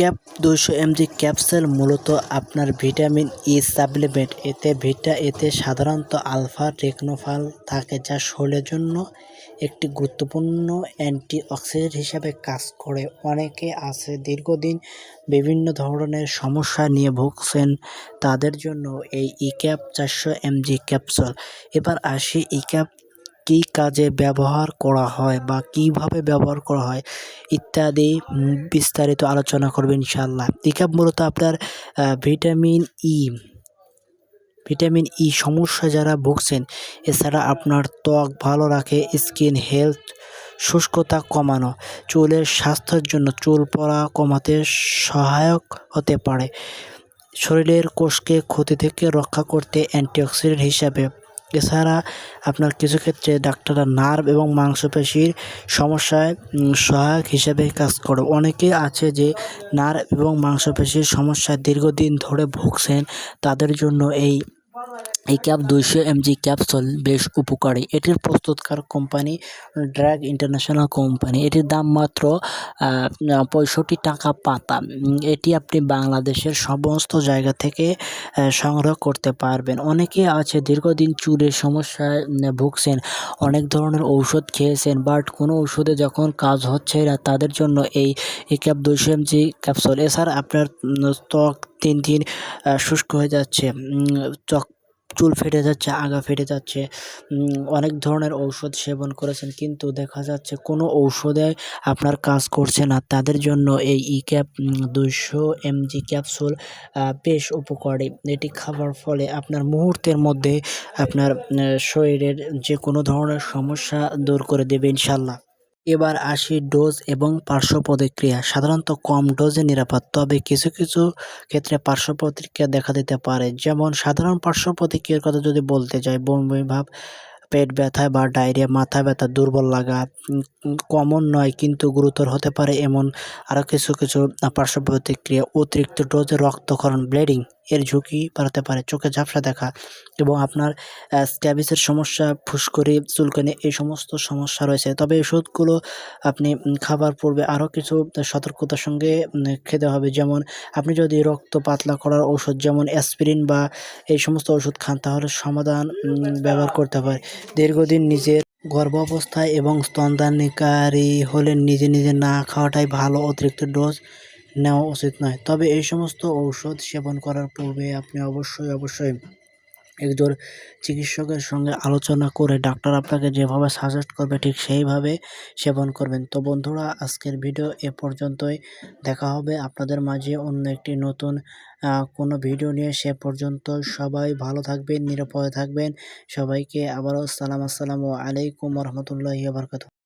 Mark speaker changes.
Speaker 1: Cap 200 mg capsule মূলত আপনার vitamin E supplement. এতে সাধারণত আলফা টেকনোফল থাকে, যা শরীরের জন্য একটি গুরুত্বপূর্ণ অ্যান্টিঅক্সিডেন্ট হিসেবে কাজ করে। অনেকে আছে দীর্ঘদিন বিভিন্ন ধরনের সমস্যা নিয়ে ভুগছেন, তাদের জন্য এই ইক্যাপ 400 mg ক্যাপসুল। এবার আসি ইক্যাপ কী কাজে ব্যবহার করা হয় বা কিভাবে ব্যবহার করা হয় ইত্যাদি বিস্তারিত আলোচনা করব ইনশাআল্লাহ। ইক্যাপ মূলত আপনার ভিটামিন ই সমস্যা যারা ভুগছেন, এছাড়া আপনার ত্বক ভালো রাখে, স্কিন হেলথ, শুষ্কতা কমানো, চুলের স্বাস্থ্যের জন্য চুল পড়া কমাতে সহায়ক হতে পারে, শরীরের কোষকে ক্ষতি থেকে রক্ষা করতে অ্যান্টিঅক্সিডেন্ট হিসাবে। এছাড়া আপনার কিছু ক্ষেত্রে ডাক্তাররা নার্ভ এবং মাংসপেশির সমস্যায় সহায়ক হিসেবে কাজ করে। অনেকে আছে যে নার্ভ এবং মাংসপেশির সমস্যায় দীর্ঘদিন ধরে ভুগছেন, তাদের জন্য এই ক্যাপ 200 mg ক্যাপসুল বেশ উপকারী। এটির প্রস্তুতকার কোম্পানি ড্রাগ ইন্টারন্যাশনাল কোম্পানি। এটির দাম মাত্র 65 টাকা পাতা। এটি আপনি বাংলাদেশের সমস্ত জায়গা থেকে সংগ্রহ করতে পারবেন। অনেকে আছে দীর্ঘদিন চুলের সমস্যায় ভুগছেন, অনেক ধরনের ঔষধ খেয়েছেন, বাট কোনো ওষুধে যখন কাজ হচ্ছে না, তাদের জন্য এই ক্যাপ 200 mg ক্যাপসুল। এছাড়া আপনার ত্বক দিন দিন শুষ্ক হয়ে যাচ্ছে, চুল ফেটে যাচ্ছে, আগা ফেটে যাচ্ছে, অনেক ধরনের ঔষধ সেবন করেছেন কিন্তু দেখা যাচ্ছে কোনো ঔষধে আপনার কাজ করছে না, তাদের জন্য এই ইক্যাপ 200 mg ক্যাপসুল বেশ উপকারী। এটি খাবার ফলে আপনার মুহূর্তের মধ্যে আপনার শরীরের যে কোনো ধরনের সমস্যা দূর করে দেবে ইনশাল্লাহ। এবার আসি ডোজ এবং পার্শ্ব প্রতিক্রিয়া। সাধারণত কম ডোজে নিরাপদ, তবে কিছু কিছু ক্ষেত্রে পার্শ্ব প্রতিক্রিয়া দেখা দিতে পারে। যেমন সাধারণ পার্শ্ব প্রতিক্রিয়ার কথা যদি বলতে যাই, বমি ভাব, পেট ব্যথা বা ডায়রিয়া, মাথা ব্যথা, দুর্বল লাগা কমন নয় কিন্তু গুরুতর হতে পারে এমন আরও কিছু কিছু পার্শ্ব প্রতিক্রিয়া। অতিরিক্ত ডোজে রক্তক্ষরণ, ব্লিডিং এর ঝুঁকি বাড়াতে পারে, চোখে ঝাপসা দেখা এবং আপনার স্ক্যাবিসের সমস্যা, ফুসকুড়ি, চুলকানি, এই সমস্ত সমস্যা রয়েছে। তবে ওষুধগুলো আপনি খাবার পূর্বে আরও কিছু সতর্কতার সঙ্গে খেতে হবে। যেমন আপনি যদি রক্ত পাতলা করার ওষুধ যেমন অ্যাসপিরিন বা এই সমস্ত ওষুধ খান, তাহলে সমাধান ব্যবহার করতে পারে। দীর্ঘদিন নিজের গর্ভাবস্থায় এবং স্তনদানকারী হলে নিজে না খাওয়াটাই ভালো। অতিরিক্ত ডোজ নেওয়া উচিত নয়। তবে এই সমস্ত ঔষধ সেবন করার পূর্বে আপনি অবশ্যই একজন চিকিৎসকের সঙ্গে আলোচনা করে ডাক্তার আপনাকে যেভাবে সাজেস্ট করবে ঠিক সেইভাবে সেবন করবেন। তো বন্ধুরা, আজকের ভিডিও এ পর্যন্তই। দেখা হবে আপনাদের মাঝে অন্য একটি নতুন কোনো ভিডিও নিয়ে। সে পর্যন্ত সবাই ভালো থাকবেন, নিরাপদে থাকবেন। সবাইকে আবারও আসসালামু আলাইকুম ওয়া রাহমাতুল্লাহি ওয়া বারাকাতুহু।